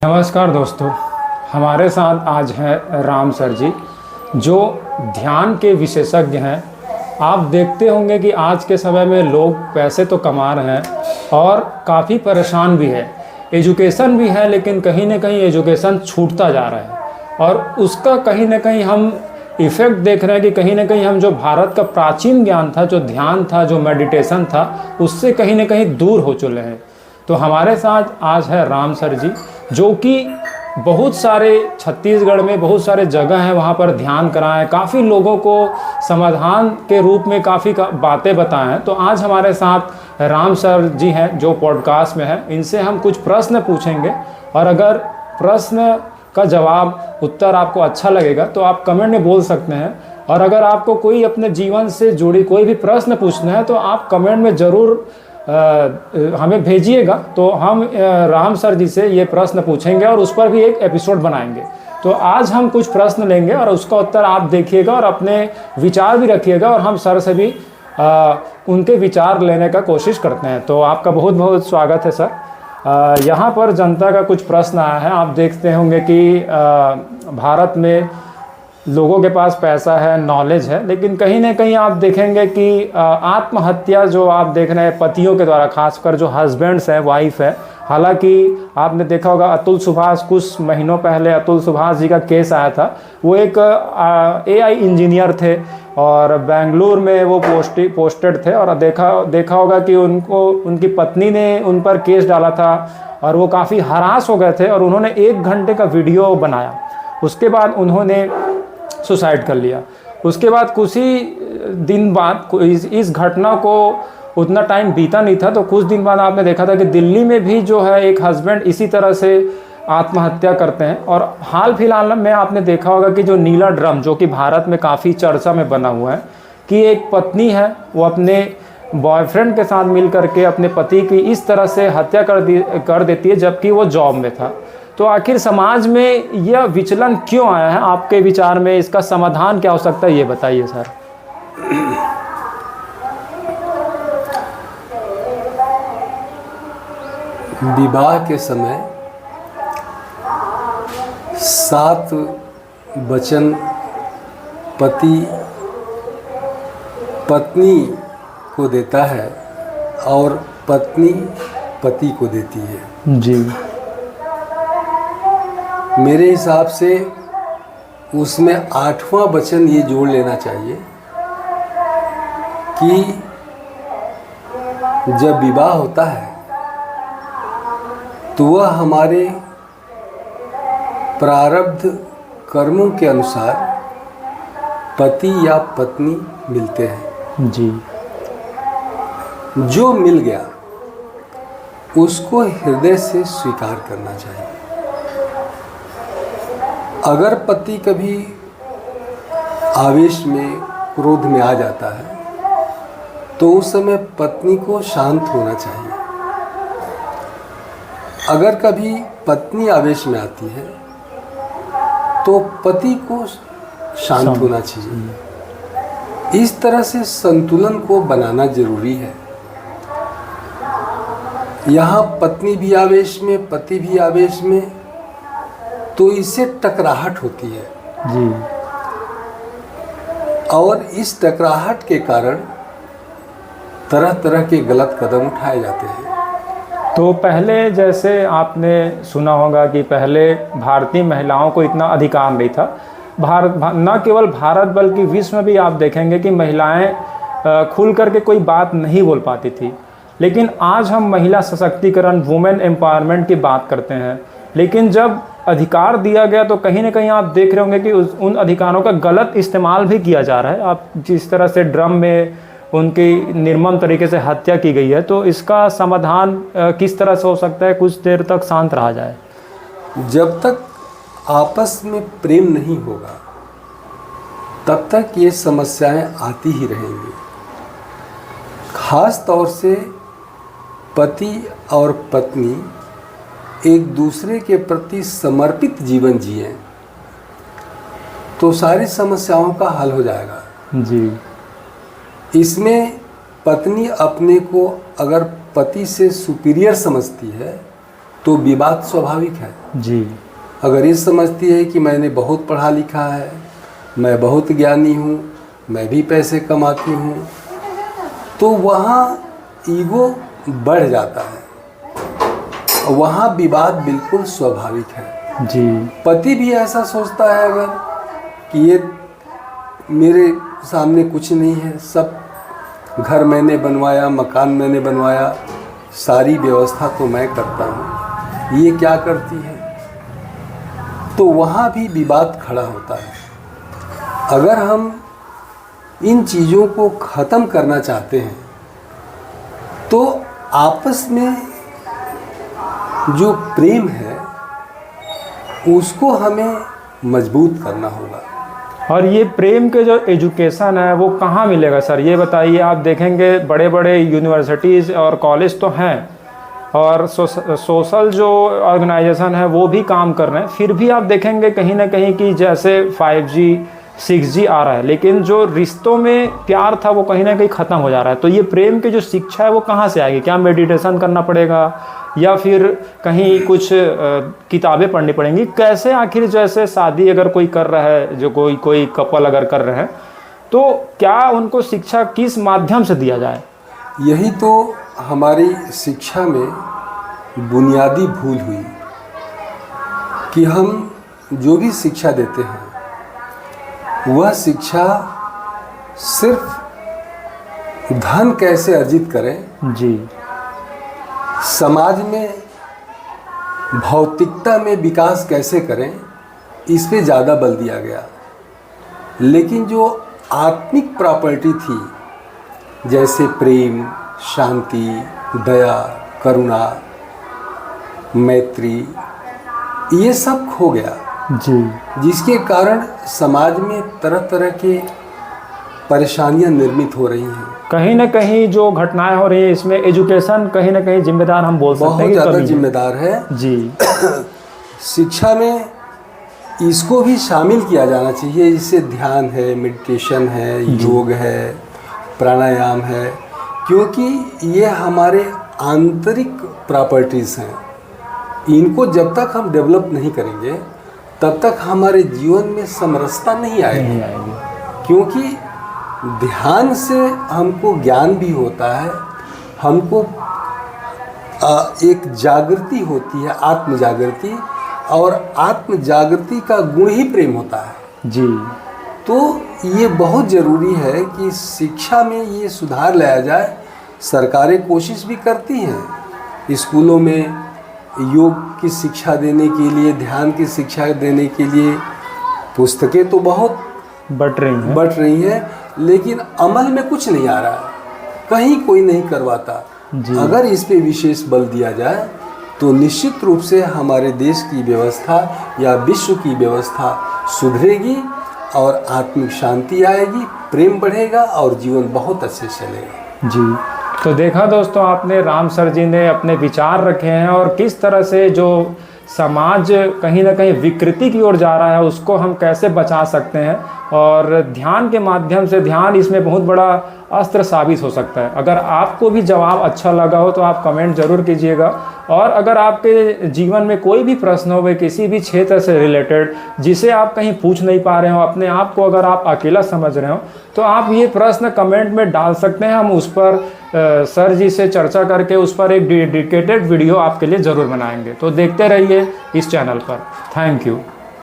नमस्कार दोस्तों, हमारे साथ आज हैं राम सर जी जो ध्यान के विशेषज्ञ हैं। आप देखते होंगे कि आज के समय में लोग पैसे तो कमा रहे हैं और काफ़ी परेशान भी है। एजुकेशन भी है लेकिन कहीं ना कहीं एजुकेशन छूटता जा रहा है और उसका कहीं ना कहीं हम इफ़ेक्ट देख रहे हैं कि कहीं ना कहीं हम जो भारत का प्राचीन ज्ञान था, जो ध्यान था, जो मेडिटेशन था, उससे कहीं ना कहीं दूर हो चले हैं। तो हमारे साथ आज है राम सर जी जो कि बहुत सारे छत्तीसगढ़ में बहुत सारे जगह हैं, वहाँ पर ध्यान कराएं, काफ़ी लोगों को समाधान के रूप में काफ़ी बातें बताएं हैं। तो आज हमारे साथ राम सर जी हैं जो पॉडकास्ट में हैं। इनसे हम कुछ प्रश्न पूछेंगे और अगर प्रश्न का जवाब उत्तर आपको अच्छा लगेगा तो आप कमेंट में बोल सकते हैं। और अगर आपको कोई अपने जीवन से जुड़ी कोई भी प्रश्न पूछना है तो आप कमेंट में ज़रूर हमें भेजिएगा, तो हम राम सर जी से ये प्रश्न पूछेंगे और उस पर भी एक एपिसोड बनाएंगे। तो आज हम कुछ प्रश्न लेंगे और उसका उत्तर आप देखिएगा और अपने विचार भी रखिएगा और हम सर से भी उनके विचार लेने का कोशिश करते हैं। तो आपका बहुत बहुत स्वागत है सर। यहाँ पर जनता का कुछ प्रश्न आया है। आप देखते होंगे कि भारत में लोगों के पास पैसा है, नॉलेज है, लेकिन कहीं ना कहीं आप देखेंगे कि आत्महत्या जो आप देख रहे हैं पतियों के द्वारा, खासकर जो हस्बैंड्स हैं, वाइफ है। हालांकि आपने देखा होगा अतुल सुभाष, कुछ महीनों पहले अतुल सुभाष जी का केस आया था। वो एक AI इंजीनियर थे और बेंगलुरु में वो पोस्टेड थे और देखा होगा कि उनकी पत्नी ने उन पर केस डाला था और वो काफ़ी हरास हो गए थे और उन्होंने 1 घंटे का वीडियो बनाया। उसके बाद उन्होंने सुसाइड कर लिया। उसके बाद कुछ ही दिन बाद, इस घटना को उतना टाइम बीता नहीं था, तो कुछ दिन बाद आपने देखा था कि दिल्ली में भी जो है एक हस्बैंड इसी तरह से आत्महत्या करते हैं। और हाल फिलहाल में आपने देखा होगा कि जो नीला ड्रम, जो कि भारत में काफ़ी चर्चा में बना हुआ है, कि एक पत्नी है वो अपने बॉयफ्रेंड के साथ मिल करके अपने पति की इस तरह से हत्या कर देती है जबकि वो जॉब में था। तो आखिर समाज में यह विचलन क्यों आया है? आपके विचार में इसका समाधान क्या हो सकता है, ये बताइए सर। विवाह के समय 7 वचन पति पत्नी को देता है और पत्नी पति को देती है। जी, मेरे हिसाब से उसमें 8वां वचन ये जोड़ लेना चाहिए कि जब विवाह होता है तो वह हमारे प्रारब्ध कर्मों के अनुसार पति या पत्नी मिलते हैं। जी, जो मिल गया उसको हृदय से स्वीकार करना चाहिए। अगर पति कभी आवेश में, क्रोध में आ जाता है तो उस समय पत्नी को शांत होना चाहिए। अगर कभी पत्नी आवेश में आती है तो पति को शांत होना चाहिए। इस तरह से संतुलन को बनाना जरूरी है। यहाँ पत्नी भी आवेश में, पति भी आवेश में, तो इससे टकराहट होती है। जी, और इस टकराहट के कारण तरह तरह के गलत कदम उठाए जाते हैं। तो पहले जैसे आपने सुना होगा कि पहले भारतीय महिलाओं को इतना अधिकार नहीं था। न केवल भारत बल्कि विश्व में भी आप देखेंगे कि महिलाएं खुल करके कोई बात नहीं बोल पाती थी। लेकिन आज हम महिला सशक्तिकरण, वुमेन एम्पावरमेंट की बात करते हैं। लेकिन जब अधिकार दिया गया तो कहीं ना कहीं आप देख रहे होंगे कि उन अधिकारों का गलत इस्तेमाल भी किया जा रहा है। आप जिस तरह से ड्रम में उनकी निर्मम तरीके से हत्या की गई है, तो इसका समाधान किस तरह से हो सकता है? कुछ देर तक शांत रहा जाए। जब तक आपस में प्रेम नहीं होगा तब तक ये समस्याएं आती ही रहेंगी। खास तौर से पति और पत्नी एक दूसरे के प्रति समर्पित जीवन जिए तो सारी समस्याओं का हल हो जाएगा। जी, इसमें पत्नी अपने को अगर पति से सुपीरियर समझती है तो विवाद स्वाभाविक है। जी। अगर ये समझती है कि मैंने बहुत पढ़ा लिखा है, मैं बहुत ज्ञानी हूँ, मैं भी पैसे कमाती हूँ, तो वहाँ ईगो बढ़ जाता है, वहाँ विवाद बिल्कुल स्वाभाविक है। जी। पति भी ऐसा सोचता है अगर कि ये मेरे सामने कुछ नहीं है, सब घर मैंने बनवाया, मकान मैंने बनवाया, सारी व्यवस्था तो मैं करता हूँ, ये क्या करती है, तो वहाँ भी विवाद खड़ा होता है। अगर हम इन चीज़ों को ख़त्म करना चाहते हैं तो आपस में जो प्रेम है उसको हमें मजबूत करना होगा। और ये प्रेम के जो एजुकेशन है वो कहाँ मिलेगा सर, ये बताइए। आप देखेंगे बड़े बड़े यूनिवर्सिटीज़ और कॉलेज तो हैं और सोशल जो ऑर्गेनाइजेशन है वो भी काम कर रहे हैं, फिर भी आप देखेंगे कहीं ना कहीं कि जैसे 5G 6G आ रहा है, लेकिन जो रिश्तों में प्यार था वो कहीं ना कहीं ख़त्म हो जा रहा है। तो ये प्रेम की जो शिक्षा है वो कहाँ से आएगी? क्या मेडिटेशन करना पड़ेगा या फिर कहीं कुछ किताबें पढ़नी पड़ेंगी? कैसे आखिर जैसे शादी अगर कोई कर रहा है, जो कोई कपल अगर कर रहे हैं, तो क्या उनको शिक्षा किस माध्यम से दिया जाए? यही तो हमारी शिक्षा में बुनियादी भूल हुई कि हम जो भी शिक्षा देते हैं वह शिक्षा सिर्फ धन कैसे अर्जित करें, जी, समाज में भौतिकता में विकास कैसे करें, इस पे ज़्यादा बल दिया गया। लेकिन जो आत्मिक प्रॉपर्टी थी, जैसे प्रेम, शांति, दया, करुणा, मैत्री, ये सब खो गया। जी। जिसके कारण समाज में तरह तरह के परेशानियां निर्मित हो रही हैं। कहीं ना कहीं जो घटनाएं हो रही है इसमें एजुकेशन कहीं ना कहीं जिम्मेदार हम बोल सकते हैं, बहुत ज़्यादा जिम्मेदार है। जी। शिक्षा में इसको भी शामिल किया जाना चाहिए, जिससे ध्यान है, मेडिटेशन है, योग है, प्राणायाम है, क्योंकि ये हमारे आंतरिक प्रॉपर्टीज़ हैं। इनको जब तक हम डेवलप नहीं करेंगे तब तक हमारे जीवन में समरसता नहीं आएगी। क्योंकि ध्यान से हमको ज्ञान भी होता है, हमको एक जागृति होती है, आत्म जागृति, और आत्म जागृति का गुण ही प्रेम होता है। जी। तो ये बहुत ज़रूरी है कि शिक्षा में ये सुधार लाया जाए। सरकारें कोशिश भी करती हैं स्कूलों में योग की शिक्षा देने के लिए, ध्यान की शिक्षा देने के लिए पुस्तकें तो बहुत बट रही हैं, लेकिन अमल में कुछ नहीं आ रहा है, कहीं कोई नहीं करवाता। अगर इस पे विशेष बल दिया जाए तो निश्चित रूप से हमारे देश की व्यवस्था या विश्व की व्यवस्था सुधरेगी और आत्मिक शांति आएगी, प्रेम बढ़ेगा और जीवन बहुत अच्छे चलेगा। जी। तो देखा दोस्तों, आपने राम सर जी ने अपने विचार रखे हैं और किस तरह से जो समाज कहीं ना कहीं विकृति की ओर जा रहा है उसको हम कैसे बचा सकते हैं, और ध्यान के माध्यम से, ध्यान इसमें बहुत बड़ा अस्त्र साबित हो सकता है। अगर आपको भी जवाब अच्छा लगा हो तो आप कमेंट ज़रूर कीजिएगा, और अगर आपके जीवन में कोई भी प्रश्न हो, किसी भी क्षेत्र से रिलेटेड जिसे आप कहीं पूछ नहीं पा रहे हो, अपने आप को अगर आप अकेला समझ रहे हो, तो आप ये प्रश्न कमेंट में डाल सकते हैं। हम उस पर सर जी से चर्चा करके उस पर एक डेडिकेटेड वीडियो आपके लिए ज़रूर बनाएंगे। तो देखते रहिए इस चैनल पर। Thank you.